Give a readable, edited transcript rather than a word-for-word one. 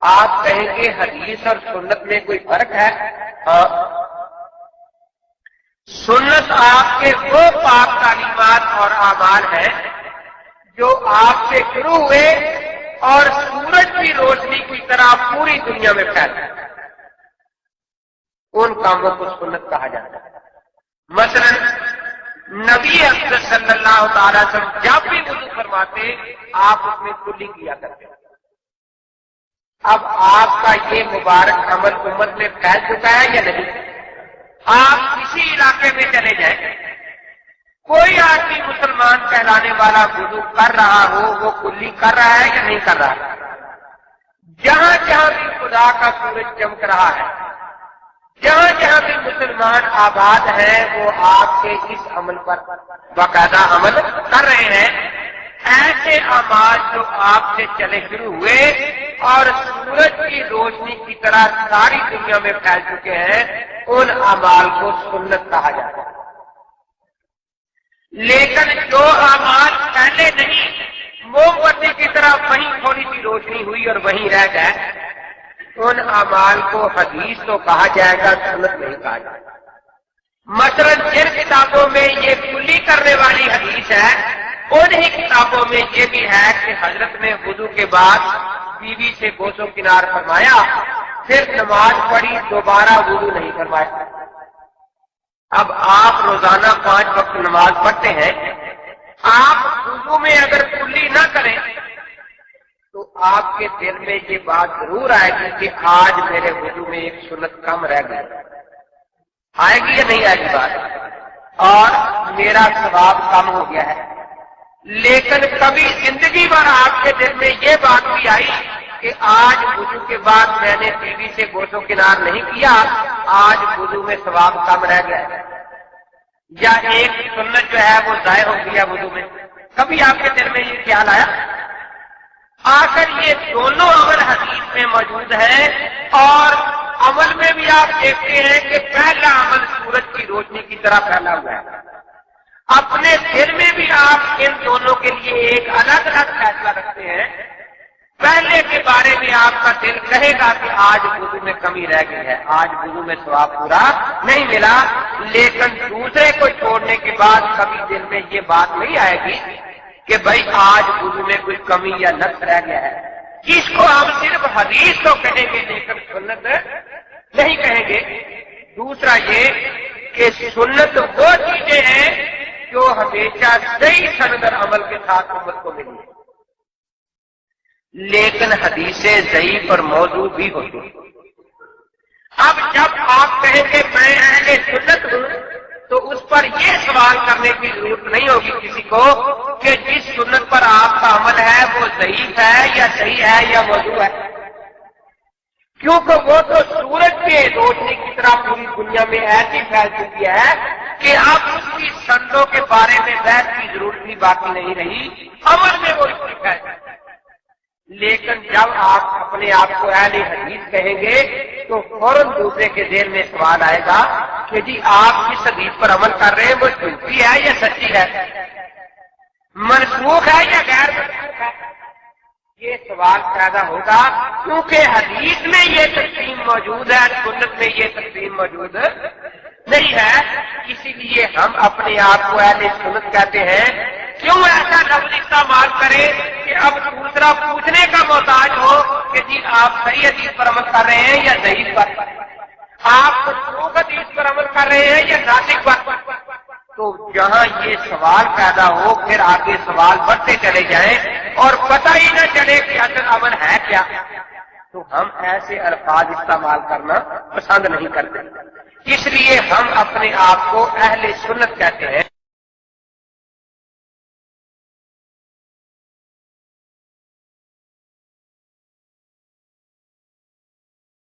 آپ کہیں گے حدیث اور سنت میں کوئی فرق ہے؟ ہاں، سنت آپ کے وہ پاک تعلیمات اور اعمال ہیں جو آپ سے شروع ہوئے اور سورج کی روشنی کی طرح پوری دنیا میں پھیلے، ان کاموں کو سنت کہا جاتا ہے۔ مثلا نبی اکرم صلی اللہ تعالی وسلم جب بھی وضو فرماتے آپ اس میں کلی کیا کرتے۔ اب آپ کا یہ مبارک عمل امت میں پھیل چکا ہے یا نہیں؟ آپ کسی علاقے میں چلے جائیں، کوئی آدمی مسلمان کہلانے والا وضو کر رہا ہو، وہ کلی کر رہا ہے یا نہیں کر رہا؟ جہاں جہاں بھی خدا کا سورج چمک رہا ہے، جہاں جہاں بھی مسلمان آباد ہیں، وہ آپ کے اس عمل پر باقاعدہ عمل کر رہے ہیں۔ ایسے اعمال جو آپ سے چلے شروع ہوئے اور سورج کی روشنی کی طرح ساری دنیا میں پھیل چکے ہیں، ان اعمال کو سنت کہا جاتا ہے۔ لیکن جو اعمال پہلے نہیں، موم بتی کی طرح وہیں تھوڑی سی روشنی ہوئی اور وہیں رہ گئے، ان اعمال کو حدیث تو کہا جائے گا، سنت نہیں کہا جائے گا۔ مثلا جن کتابوں میں یہ کلی کرنے والی حدیث ہے، انہی کتابوں میں یہ بھی ہے کہ حضرت نے وضو کے بعد بیوی سے بوسو کنار فرمایا، پھر نماز پڑھی، دوبارہ وضو نہیں فرمایا۔ اب آپ روزانہ 5 وقت نماز پڑھتے ہیں، آپ وضو میں اگر کلی نہ کریں تو آپ کے دل میں یہ بات ضرور آئے گی کہ آج میرے وضو میں ایک سنت کم رہ گئی۔ آئے گی یا نہیں آئے گی بات؟ اور میرا ثواب کم ہو گیا ہے۔ لیکن کبھی زندگی بھر آپ کے دل میں یہ بات بھی آئی کہ آج وضو کے بعد میں نے بیوی سے بوسو کنار نہیں کیا، آج وضو میں ثواب کم رہ گیا، یا ایک سنت جو ہے وہ ضائع ہو گیا وضو میں، کبھی آپ کے دل میں یہ خیال آیا؟ آخر یہ دونوں عمل حدیث میں موجود ہیں، اور عمل میں بھی آپ دیکھتے ہیں کہ پہلا عمل سورج کی روشنی کی طرح پھیلا ہوا ہے۔ اپنے دل میں بھی آپ ان دونوں کے لیے ایک الگ الگ فیصلہ رکھتے ہیں۔ پہلے کے بارے میں آپ کا دل کہے گا کہ آج وضو میں کمی رہ گئی ہے، آج وضو میں ثواب پورا نہیں ملا، لیکن دوسرے کو چھوڑنے کے بعد کبھی دل میں یہ بات نہیں آئے گی کہ بھائی آج وضو میں کوئی کمی یا نقص رہ گیا ہے۔ اس کو ہم صرف حدیث تو کہیں گے لیکن سنت نہیں کہیں گے۔ دوسرا یہ کہ سنت وہ چیزیں ہیں جو ہمیشہ صحیح سند اور عمل کے ساتھ امت کو ملی، لیکن حدیثیں ضعیف اور موضوع بھی ہوتی ہیں۔ اب جب آپ کہیں کہ میں اہل سنت ہوں تو اس پر یہ سوال کرنے کی ضرورت نہیں ہوگی کسی کو کہ جس سنت پر آپ کا عمل ہے وہ ضعیف ہے یا صحیح ہے یا موضوع ہے، کیونکہ وہ تو سورج کے روشنی کی طرح پوری دنیا میں ایسی پھیل چکی ہے کہ اب اس کی سندوں کے بارے میں بحث کی ضرورت بھی باقی نہیں رہی، عمل میں وہ شرک ہے۔ لیکن جب آپ اپنے آپ کو اہل حدیث کہیں گے تو فوراً دوسرے کے ذہن میں سوال آئے گا کہ جی آپ جس حدیث پر عمل کر رہے ہیں وہ جھوٹی ہے یا سچی ہے، منسوخ ہے یا غیر منسوخ ہے؟ یہ سوال پیدا ہوگا، کیونکہ حدیث میں یہ تقسیم موجود ہے، سنت میں یہ تقسیم موجود نہیں ہے۔ اسی لیے ہم اپنے آپ کو اہل سنت کہتے ہیں۔ کیوں ایسا لفظ استعمال کرے کہ اب دوسرا پوچھنے کا محتاج ہو کہ جی آپ صحیح حدیث پر عمل کر رہے ہیں یا ضعیف پر، آپ منسوخ حدیث پر عمل کر رہے ہیں یا ناسخ پر؟ تو جہاں یہ سوال پیدا ہو پھر آگے سوال بڑھتے چلے جائیں اور پتہ ہی نہ چلے کہ اصل عمل ہے کیا، تو ہم ایسے الفاظ استعمال کرنا پسند نہیں کرتے۔ اس لیے ہم اپنے آپ کو اہل سنت کہتے ہیں۔